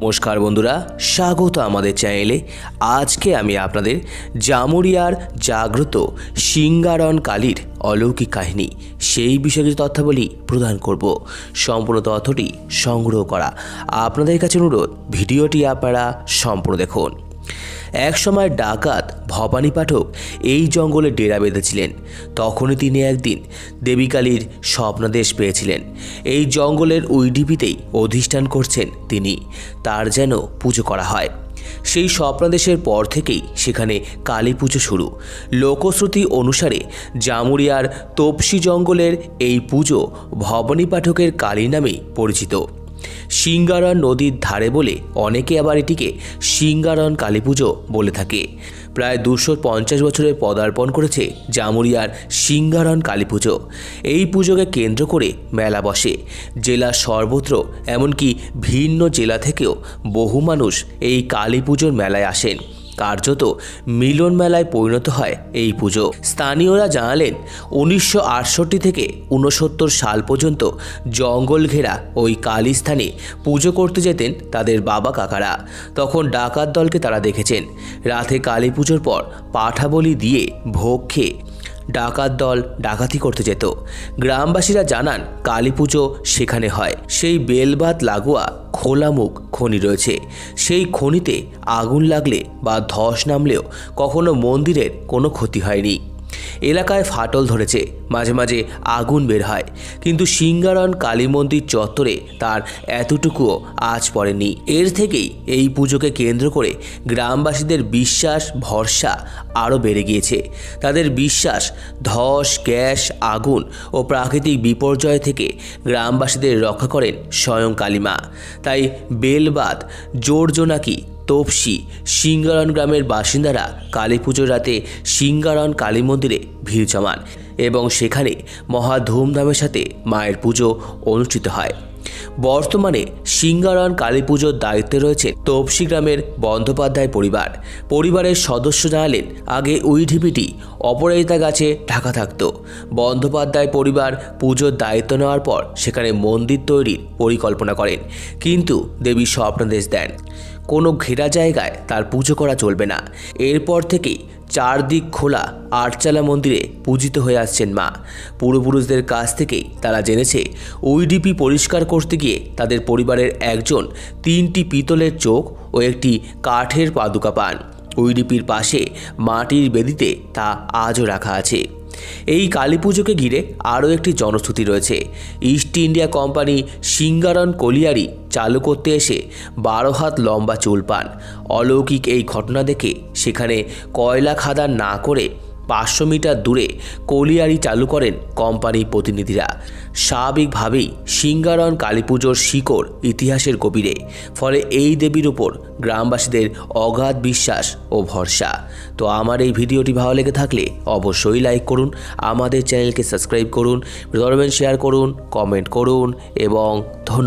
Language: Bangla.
নমস্কার বন্ধুরা, স্বাগত আমাদের চ্যানেলে। আজকে আমি আপনাদের জামুরিয়ার জাগ্রত সিঙ্গারন কালীর অলৌকিক কাহিনী সেই বিষয়ে কিছু তথ্যাবলী প্রদান করব। সম্পূর্ণ তথ্যটি সংগ্রহ করা আপনাদের কাছে অনুরোধ, ভিডিওটি আপনারা সম্পূর্ণ দেখুন। এক সময় ডাকাত ভবানী পাঠক এই জঙ্গলে ডেরা বেঁধেছিলেন। তখনই তিনি একদিন দেবী কালীর স্বপ্নাদেশ পেয়েছিলেন। এই জঙ্গলের ওই ঢিপিতেই অধিষ্ঠান করছেন তিনি, তার যেন পুজো করা হয়। সেই স্বপ্নাদেশের পর থেকেই সেখানে কালী পুজো শুরু। লোকশ্রুতি অনুসারে জামুরিয়ার তপসি জঙ্গলের এই পুজো ভবানী পাঠকের কালী নামেই পরিচিত। সিঙ্গারন নদীর ধারে বলে অনেকে আবার এটিকে সিঙ্গারন কালী পুজো বলে থাকে। প্রায় 250 বছরের পদার্পণ করেছে জামুরিয়ার সিঙ্গারন কালী পুজো। এই পুজোকে কেন্দ্র করে মেলা বসে। জেলার সর্বত্র, এমনকি ভিন্ন জেলা থেকেও বহু মানুষ এই কালী পুজোর মেলায় আসেন। কার্যত মিলন মেলায় পরিণত হয় এই পুজো। স্থানীয়রা জানালেন, 1968 থেকে 69 সাল পর্যন্ত জঙ্গল ঘেরা ওই কালী স্থানে পুজো করতে যেতেন তাদের বাবা কাকারা। তখন ডাকাত দলকে তারা দেখেছেন। রাতে কালী পুজোর পর পাঠা বলি দিয়ে ভোগ খেয়ে ডাকাত দল ডাকাতি করতে যেত। গ্রামবাসীরা জানান, কালী পুজো সেখানে হয়। সেই বেলবাত লাগোয়া খোলামুখ খনি রয়েছে। সেই খনিতে আগুন লাগলে বা ধস নামলেও কখনো মন্দিরের কোনো ক্ষতি হয়নি। এলাকায় ফাটল ধরেছে, মাঝে মাঝে আগুন বের হয়, কিন্তু সিঙ্গারন কালী মন্দির চত্বরে তার এতটুকুও আঁচ পড়েনি। এর থেকেই এই পুজোকে কেন্দ্র করে গ্রামবাসীদের বিশ্বাস ভরসা আরও বেড়ে গিয়েছে। তাদের বিশ্বাস, ধস, গ্যাস, আগুন ও প্রাকৃতিক বিপর্যয় থেকে গ্রামবাসীদের রক্ষা করেন স্বয়ং কালীমা। তাই বেলবাদ, জোরজোনাকি, তপসি, সিঙ্গারন গ্রামের বাসিন্দারা কালী পুজোর রাতে সিঙ্গারন কালী মন্দিরে ভিড় জমান এবং সেখানে মহা ধুমধামের সাথে মায়ের পুজো অনুষ্ঠিত হয়। বর্তমানে সিঙ্গারন কালী পুজোর দায়িত্বে রয়েছে তপসি গ্রামের বন্দ্যোপাধ্যায় পরিবার। পরিবারের সদস্য জানালেন, আগে ওই ঢিপিটি অপরাজিতা গাছে ঢাকা থাকত। বন্দ্যোপাধ্যায় পরিবার পুজোর দায়িত্ব নেওয়ার পর সেখানে মন্দির তৈরির পরিকল্পনা করেন, কিন্তু দেবী স্বপ্নাদেশ দেন কোনো ঘেরা জায়গায় তার পুজো করা চলবে না। এরপর থেকেই চারদিক খোলা আটচালা মন্দিরে পূজিত হয়ে আসছেন মা। পূর্বপুরুষদের কাছ থেকেই তারা জেনেছে, ওই ডিপি পরিষ্কার করতে গিয়ে তাদের পরিবারের একজন 3টি পিতলের চোখ ও একটি কাঠের পাদুকা পান। ওই ডিপির পাশে মাটির বেদিতে তা আজও রাখা আছে। এই কালী পুজোকে ঘিরে আরও একটি জনশ্রুতি রয়েছে। East India company Singaran colliery চালু করতে এসে 12 হাত লম্বা চুল পান। অলৌকিক এই ঘটনা দেখে সেখানে কয়লা খাদান না করে 500 মিটার দূরে কলিয়ারি চালু করেন কোম্পানির প্রতিনিধিরা। স্বাভাবিকভাবেই সিঙ্গারন কালী পুজোর শিকড় ইতিহাসের গভীরে। ফলে এই দেবীর উপর গ্রামবাসীদের অগাধ বিশ্বাস ও ভরসা। তো আমার এই ভিডিওটি ভালো লেগে থাকলে অবশ্যই লাইক করুন, আমাদের চ্যানেলকে সাবস্ক্রাইব করুন, শেয়ার করুন, কমেন্ট করুন এবং ধন্যবাদ।